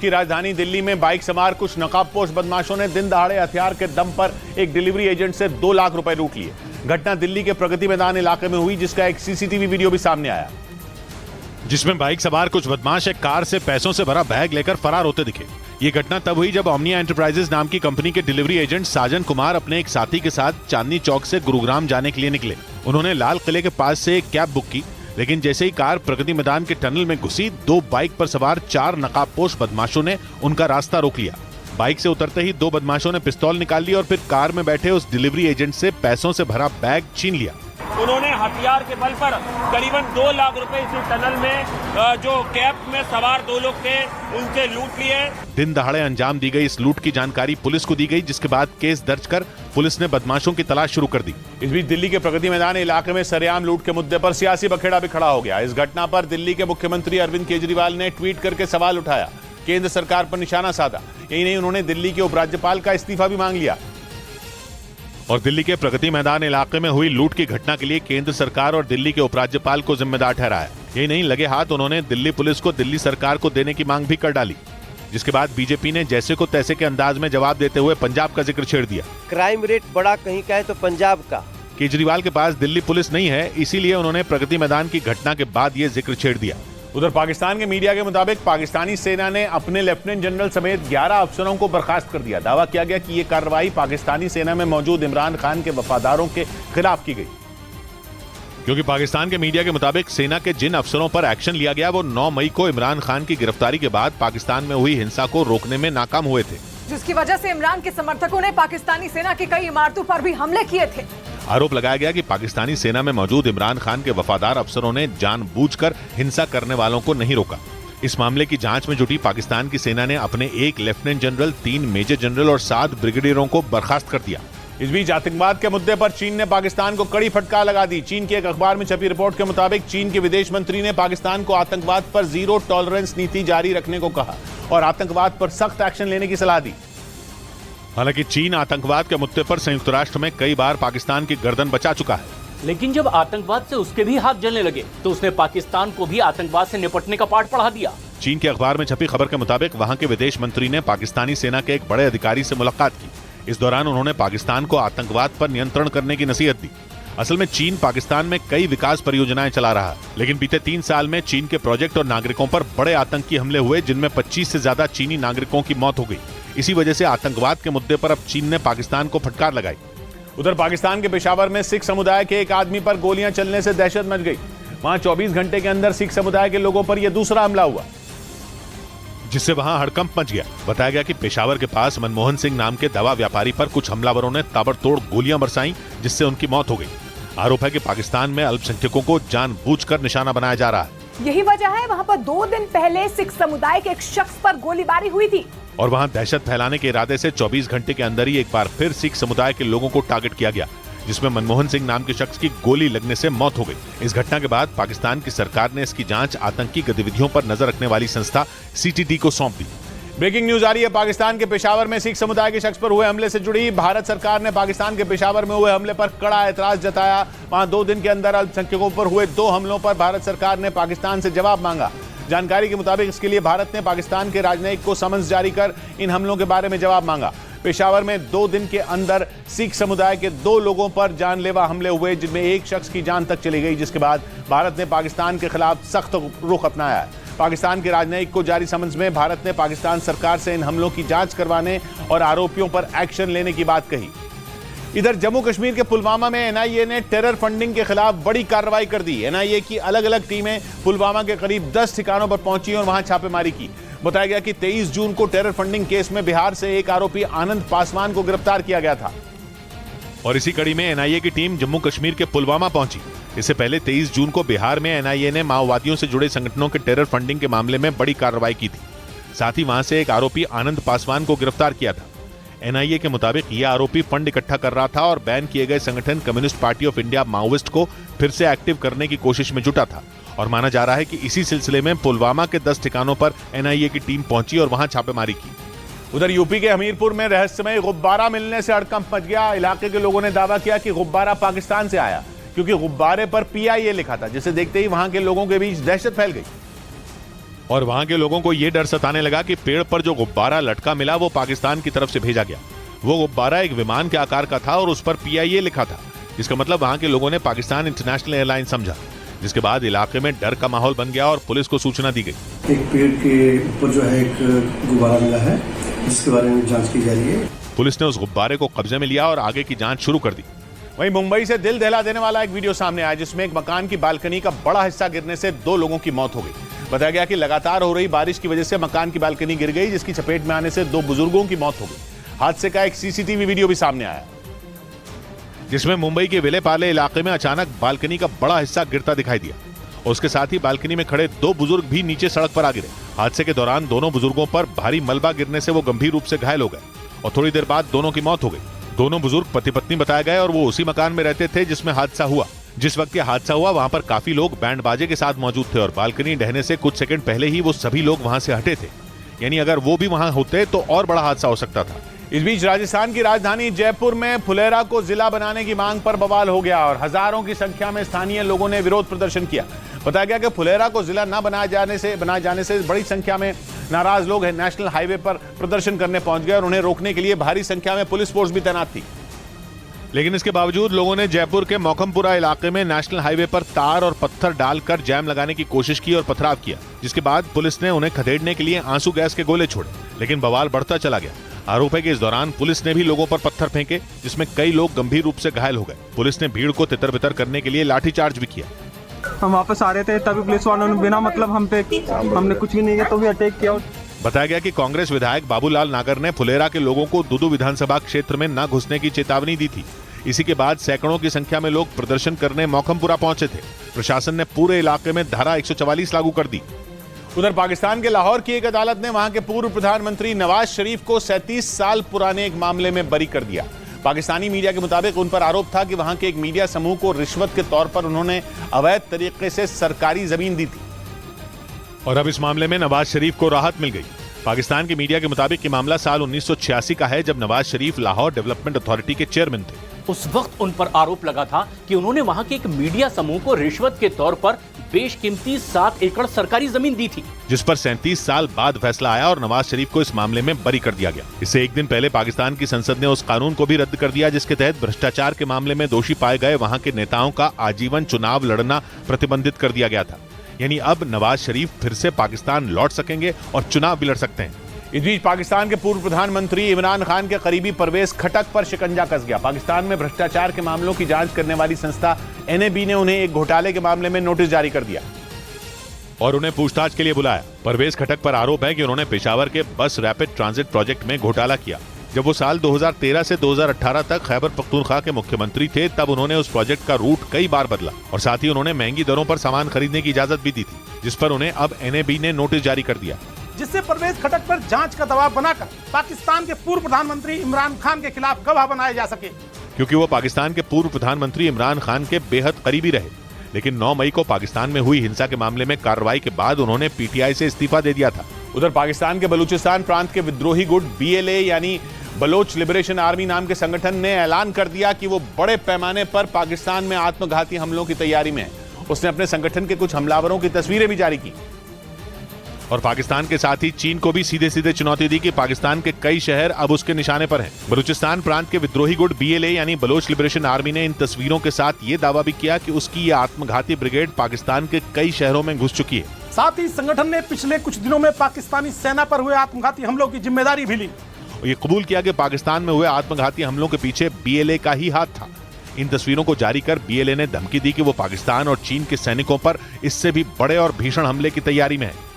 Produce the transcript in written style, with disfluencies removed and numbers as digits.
की राजधानी दिल्ली में बाइक सवार कुछ नकाबपोश बदमाशों ने दिन दहाड़े हथियार के दम पर एक डिलीवरी एजेंट से 2 लाख रुपए लूट लिए। घटना दिल्ली के प्रगति मैदान इलाके में हुई, जिसका एक सीसीटीवी वीडियो भी सामने आया, जिसमें बाइक सवार कुछ बदमाश एक कार से पैसों से भरा बैग लेकर फरार होते दिखे। ये घटना तब हुई जब ओमनिया एंटरप्राइजेज नाम की कंपनी के डिलीवरी एजेंट साजन कुमार अपने एक साथी के साथ चांदनी चौक से गुरुग्राम जाने के लिए निकले। उन्होंने लाल किले के पास से एक कैब बुक की, लेकिन जैसे ही कार प्रगति मैदान के टनल में घुसी, 2 बाइक पर सवार 4 नकाबपोश बदमाशों ने उनका रास्ता रोक लिया। बाइक से उतरते ही 2 बदमाशों ने पिस्तौल निकाल ली और फिर कार में बैठे उस डिलीवरी एजेंट से पैसों से भरा बैग छीन लिया। उन्होंने हथियार के बल पर करीबन 2 लाख रुपए इसी टनल में जो कैब में सवार 2 लोग थे उनसे लूट लिए। दिन दहाड़े अंजाम दी गई इस लूट की जानकारी पुलिस को दी गई, जिसके बाद केस दर्ज कर पुलिस ने बदमाशों की तलाश शुरू कर दी। इस बीच दिल्ली के प्रगति मैदान इलाके में सरेआम लूट के मुद्दे पर सियासी बखेड़ा भी खड़ा हो गया। इस घटना पर दिल्ली के मुख्यमंत्री अरविंद केजरीवाल ने ट्वीट करके सवाल उठाया, केंद्र सरकार पर निशाना साधा। यही नहीं, उन्होंने दिल्ली के उपराज्यपाल का इस्तीफा भी मांग लिया और दिल्ली के प्रगति मैदान इलाके में हुई लूट की घटना के लिए केंद्र सरकार और दिल्ली के उपराज्यपाल को जिम्मेदार ठहराया। यही नहीं, लगे हाथ उन्होंने दिल्ली पुलिस को दिल्ली सरकार को देने की मांग भी कर डाली, जिसके बाद बीजेपी ने जैसे को तैसे के अंदाज में जवाब देते हुए पंजाब का जिक्र छेड़ दिया। क्राइम रेट बड़ा कहीं का है तो पंजाब का। केजरीवाल के पास दिल्ली पुलिस नहीं है, इसीलिए उन्होंने प्रगति मैदान की घटना के बाद ये जिक्र छेड़ दिया। उधर पाकिस्तान के मीडिया के मुताबिक पाकिस्तानी सेना ने अपने लेफ्टिनेंट जनरल समेत 11 अफसरों को बर्खास्त कर दिया। दावा किया गया कि यह कार्रवाई पाकिस्तानी सेना में मौजूद इमरान खान के वफादारों के खिलाफ की गई, क्योंकि पाकिस्तान के मीडिया के मुताबिक सेना के जिन अफसरों पर एक्शन लिया गया वो 9 मई को इमरान खान की गिरफ्तारी के बाद पाकिस्तान में हुई हिंसा को रोकने में नाकाम हुए थे, जिसकी वजह से इमरान के समर्थकों ने पाकिस्तानी सेना की कई इमारतों पर भी हमले किए थे। आरोप लगाया गया कि पाकिस्तानी सेना में मौजूद इमरान खान के वफादार अफसरों ने जानबूझकर हिंसा करने वालों को नहीं रोका। इस मामले की जांच में जुटी पाकिस्तान की सेना ने अपने 1 लेफ्टिनेंट जनरल, 3 मेजर जनरल और 7 ब्रिगेडियरों को बर्खास्त कर दिया। इस बीच आतंकवाद के मुद्दे पर चीन ने पाकिस्तान को कड़ी फटकार लगा दी। चीन के एक अखबार में छपी रिपोर्ट के मुताबिक चीन के विदेश मंत्री ने पाकिस्तान को आतंकवाद पर जीरो टॉलरेंस नीति जारी रखने को कहा और आतंकवाद पर सख्त एक्शन लेने की सलाह दी। हालांकि चीन आतंकवाद के मुद्दे पर संयुक्त राष्ट्र में कई बार पाकिस्तान की गर्दन बचा चुका है, लेकिन जब आतंकवाद से उसके भी हाथ जलने लगे तो उसने पाकिस्तान को भी आतंकवाद से निपटने का पाठ पढ़ा दिया। चीन के अखबार में छपी खबर के मुताबिक वहां के विदेश मंत्री ने पाकिस्तानी सेना के एक बड़े अधिकारी से मुलाकात की। इस दौरान उन्होंने पाकिस्तान को आतंकवाद पर नियंत्रण करने की नसीहत दी। असल में चीन पाकिस्तान में कई विकास परियोजनाएं चला रहा है, लेकिन बीते 3 साल में चीन के प्रोजेक्ट और नागरिकों पर बड़े आतंकी हमले हुए, जिनमें 25 से ज्यादा चीनी नागरिकों की मौत हो गई। इसी वजह से आतंकवाद के मुद्दे पर अब चीन ने पाकिस्तान को फटकार लगाई। उधर पाकिस्तान के पेशावर में सिख समुदाय के एक आदमी पर गोलियां चलने से दहशत मच गई। वहां 24 घंटे के अंदर सिख समुदाय के लोगों पर यह दूसरा हमला हुआ, जिससे वहां हड़कंप मच गया। बताया गया कि पेशावर के पास मनमोहन सिंह नाम के दवा व्यापारी पर कुछ हमलावरों ने ताबड़तोड़ गोलियां बरसाईं, जिससे उनकी मौत हो गई। आरोप है कि पाकिस्तान में अल्पसंख्यकों को जानबूझकर निशाना बनाया जा रहा है। यही वजह है वहां पर 2 दिन पहले सिख समुदाय के एक शख्स पर गोलीबारी हुई थी और वहां दहशत फैलाने के इरादे से 24 घंटे के अंदर ही एक बार फिर सिख समुदाय के लोगों को टारगेट किया गया, जिसमें मनमोहन सिंह नाम के शख्स की गोली लगने से मौत हो गई। इस घटना के बाद पाकिस्तान की सरकार ने इसकी जांच आतंकी गतिविधियों पर नजर रखने वाली संस्था CTD को सौंप दी। ब्रेकिंग न्यूज आ रही है। पाकिस्तान के पेशावर में सिख समुदाय के शख्स पर हुए हमले से जुड़ी भारत सरकार ने पाकिस्तान के पेशावर में हुए हमले पर कड़ा ऐतराज जताया। वहां 2 दिन के अंदर अल्पसंख्यकों पर हुए 2 हमलों पर भारत सरकार ने पाकिस्तान से जवाब मांगा। जानकारी के मुताबिक इसके लिए भारत ने पाकिस्तान के राजनयिक को समन्स जारी कर इन हमलों के बारे में जवाब मांगा। पेशावर में 2 दिन के अंदर सिख समुदाय के 2 लोगों पर जानलेवा हमले हुए, जिनमें एक शख्स की जान तक चली गई, जिसके बाद भारत ने पाकिस्तान के खिलाफ सख्त रुख अपनाया है। पाकिस्तान के राजनयिक को जारी समन्स में भारत ने पाकिस्तान सरकार से इन हमलों की जांच करवाने और आरोपियों पर एक्शन लेने की बात कही। इधर जम्मू कश्मीर के पुलवामा में NIA ने टेरर फंडिंग के खिलाफ बड़ी कार्रवाई कर दी। NIA की अलग अलग टीमें पुलवामा के करीब 10 ठिकानों पर पहुंची और वहां छापेमारी की। बताया गया कि 23 जून को टेरर फंडिंग केस में बिहार से एक आरोपी आनंद पासवान को गिरफ्तार किया गया था और इसी कड़ी में NIA की टीम जम्मू कश्मीर के पुलवामा पहुंची। इससे पहले 23 जून को बिहार में NIA ने माओवादियों से जुड़े संगठनों के टेरर फंडिंग के मामले में बड़ी कार्रवाई की थी। साथ ही वहां से एक आरोपी आनंद पासवान को गिरफ्तार किया था। NIA के मुताबिक यह आरोपी फंड इकट्ठा कर रहा था और बैन किए गए संगठन communist party of India Maoist को फिर से एक्टिव करने की कोशिश में जुटा था और माना जा रहा है कि इसी सिलसिले में पुलवामा के 10 ठिकानों पर NIA की टीम पहुंची और वहां छापेमारी की। उधर यूपी के हमीरपुर में रहस्यमय गुब्बारा मिलने से हड़कंप मच गया। इलाके के लोगों ने दावा किया कि गुब्बारा पाकिस्तान से आया, क्योंकि गुब्बारे पर PIA लिखा था, जिसे देखते ही वहां के लोगों के बीच दहशत फैल गई। और वहां के लोगों को ये डर सताने लगा कि पेड़ पर जो गुब्बारा लटका मिला वो पाकिस्तान की तरफ से भेजा गया। वो गुब्बारा एक विमान के आकार का था और उस पर PIA लिखा था। इसका मतलब वहां के लोगों ने पाकिस्तान इंटरनेशनल एयरलाइन समझा, जिसके बाद इलाके में डर का माहौल बन गया और पुलिस को सूचना दी गई। एक पेड़ के ऊपर जो है एक गुब्बारा मिला है, जिसके बारे में जांच की जा रही है। पुलिस ने उस गुब्बारे को कब्जे में लिया और आगे की जांच शुरू कर दी। वहीं मुंबई से दिल दहला देने वाला एक वीडियो सामने आया, जिसमें एक मकान की बालकनी का बड़ा हिस्सा गिरने से 2 लोगों की मौत हो गई। बताया गया कि लगातार हो रही बारिश की वजह से मकान की बालकनी गिर गई, जिसकी चपेट में आने से 2 बुजुर्गों की मौत हो गई। हादसे का एक CCTV वीडियो भी सामने आया, जिसमें मुंबई के विलेपार्ले इलाके में अचानक बालकनी का बड़ा हिस्सा गिरता दिखाई दिया और उसके साथ ही बालकनी में खड़े 2 बुजुर्ग भी नीचे सड़क पर आ गिरे। हादसे के दौरान दोनों बुजुर्गों पर भारी मलबा गिरने से वो गंभीर रूप से घायल हो गए और थोड़ी देर बाद दोनों की मौत हो गई। दोनों बुजुर्ग पति पत्नी बताए गए और वो उसी मकान में रहते थे जिसमें हादसा हुआ। जिस वक्त ये हादसा हुआ वहां पर काफी लोग बैंड बाजे के साथ मौजूद थे और बालकनी ढहने से कुछ सेकंड पहले ही वो सभी लोग वहां से हटे थे, यानी अगर वो भी वहां होते तो और बड़ा हादसा हो सकता था। इस बीच राजस्थान की राजधानी जयपुर में फुलेरा को जिला बनाने की मांग पर बवाल हो गया और हजारों की संख्या में स्थानीय लोगों ने विरोध प्रदर्शन किया। बताया गया कि फुलेरा को जिला न बनाए जाने से बड़ी संख्या में नाराज लोग नेशनल हाईवे पर प्रदर्शन करने पहुंच गए और उन्हें रोकने के लिए भारी संख्या में पुलिस फोर्स भी तैनात थी। लेकिन इसके बावजूद लोगों ने जयपुर के मौखमपुरा इलाके में नेशनल हाईवे पर तार और पत्थर डालकर जैम लगाने की कोशिश की और पथराव किया, जिसके बाद पुलिस ने उन्हें खदेड़ने के लिए आंसू गैस के गोले छोड़े, लेकिन बवाल बढ़ता चला गया। आरोप है कि इस दौरान पुलिस ने भी लोगों पर पत्थर फेंके, जिसमें कई लोग गंभीर रूप से घायल हो गए। पुलिस ने भीड़ को तितर बितर करने के लिए लाठीचार्ज भी किया। हम वापस आ रहे थे तभी पुलिस वालों ने बिना मतलब हमने कुछ भी नहीं किया तो भी अटैक किया। बताया गया कि कांग्रेस विधायक बाबूलाल नागर ने फुलेरा के लोगों को दुदू विधानसभा क्षेत्र में न घुसने की चेतावनी दी थी। इसी के बाद सैकड़ों की संख्या में लोग प्रदर्शन करने मौखमपुरा पहुंचे थे। प्रशासन ने पूरे इलाके में धारा 144 लागू कर दी। उधर पाकिस्तान के लाहौर की एक अदालत ने वहां के पूर्व प्रधानमंत्री नवाज शरीफ को 37 साल पुराने एक मामले में बरी कर दिया। पाकिस्तानी मीडिया के मुताबिक उन पर आरोप था कि वहां के एक मीडिया समूह को रिश्वत के तौर पर उन्होंने अवैध तरीके से सरकारी जमीन दी थी। और अब इस मामले में नवाज शरीफ को राहत मिल गई। पाकिस्तान की मीडिया के मुताबिक ये मामला साल 1986 का है, जब नवाज शरीफ लाहौर डेवलपमेंट अथॉरिटी के चेयरमैन थे। उस वक्त उन पर आरोप लगा था कि उन्होंने वहां के एक मीडिया समूह को रिश्वत के तौर पर बेशकीमती 7 एकड़ सरकारी जमीन दी थी, जिस पर 37 साल बाद फैसला आया और नवाज शरीफ को इस मामले में बरी कर दिया गया। इससे एक दिन पहले पाकिस्तान की संसद ने उस कानून को भी रद्द कर दिया जिसके तहत भ्रष्टाचार के मामले में दोषी पाए गए वहां के नेताओं का आजीवन चुनाव लड़ना प्रतिबंधित कर दिया गया था। यानी अब नवाज शरीफ फिर से पाकिस्तान लौट सकेंगे और चुनाव भी लड़ सकते हैं। इस बीच पाकिस्तान के पूर्व प्रधानमंत्री इमरान खान के करीबी परवेज खटक पर शिकंजा कस गया। पाकिस्तान में भ्रष्टाचार के मामलों की जांच करने वाली संस्था NAB ने उन्हें एक घोटाले के मामले में नोटिस जारी कर दिया और उन्हें पूछताछ के लिए बुलाया। परवेज खटक पर आरोप है कि उन्होंने पेशावर के बस रैपिड ट्रांजिट प्रोजेक्ट में घोटाला किया। जब वो साल 2013 से 2018 तक खैबर पख्तूनख्वा के मुख्यमंत्री थे, तब उन्होंने उस प्रोजेक्ट का रूट कई बार बदला और साथ ही उन्होंने महंगी दरों पर सामान खरीदने की इजाजत भी दी थी, जिस पर उन्हें अब NAB ने नोटिस जारी कर दिया, जिससे परवेज खटक पर जांच का दबाव बनाकर पाकिस्तान के पूर्व प्रधानमंत्री इमरान खान के खिलाफ गवाह बनाए जा सके, क्योंकि वो पाकिस्तान के पूर्व प्रधानमंत्री इमरान खान के बेहद करीबी रहे। लेकिन 9 मई को पाकिस्तान में हुई हिंसा के मामले में कार्रवाई के बाद उन्होंने PTI से इस्तीफा दे दिया था। उधर पाकिस्तान के बलूचिस्तान प्रांत के विद्रोही गुट BLA यानी बलोच लिबरेशन आर्मी नाम के संगठन ने ऐलान कर दिया कि वो बड़े पैमाने पर पाकिस्तान में आत्मघाती हमलों की तैयारी में है। उसने अपने संगठन के कुछ हमलावरों की तस्वीरें भी जारी की और पाकिस्तान के साथ ही चीन को भी सीधे सीधे चुनौती दी कि पाकिस्तान के कई शहर अब उसके निशाने पर हैं। बलूचिस्तान प्रांत के विद्रोही गुट BLA यानी बलोच लिबरेशन आर्मी ने इन तस्वीरों के साथ ये दावा भी किया कि उसकी ये आत्मघाती ब्रिगेड पाकिस्तान के कई शहरों में घुस चुकी है। साथ ही संगठन ने पिछले कुछ दिनों में पाकिस्तानी सेना पर हुए आत्मघाती हमलों की जिम्मेदारी भी ली। ये कबूल किया कि पाकिस्तान में हुए आत्मघाती हमलों के पीछे BLA का ही हाथ था। इन तस्वीरों को जारी कर BLA ने धमकी दी कि वो पाकिस्तान और चीन के सैनिकों पर इससे भी बड़े और भीषण हमले की तैयारी में है।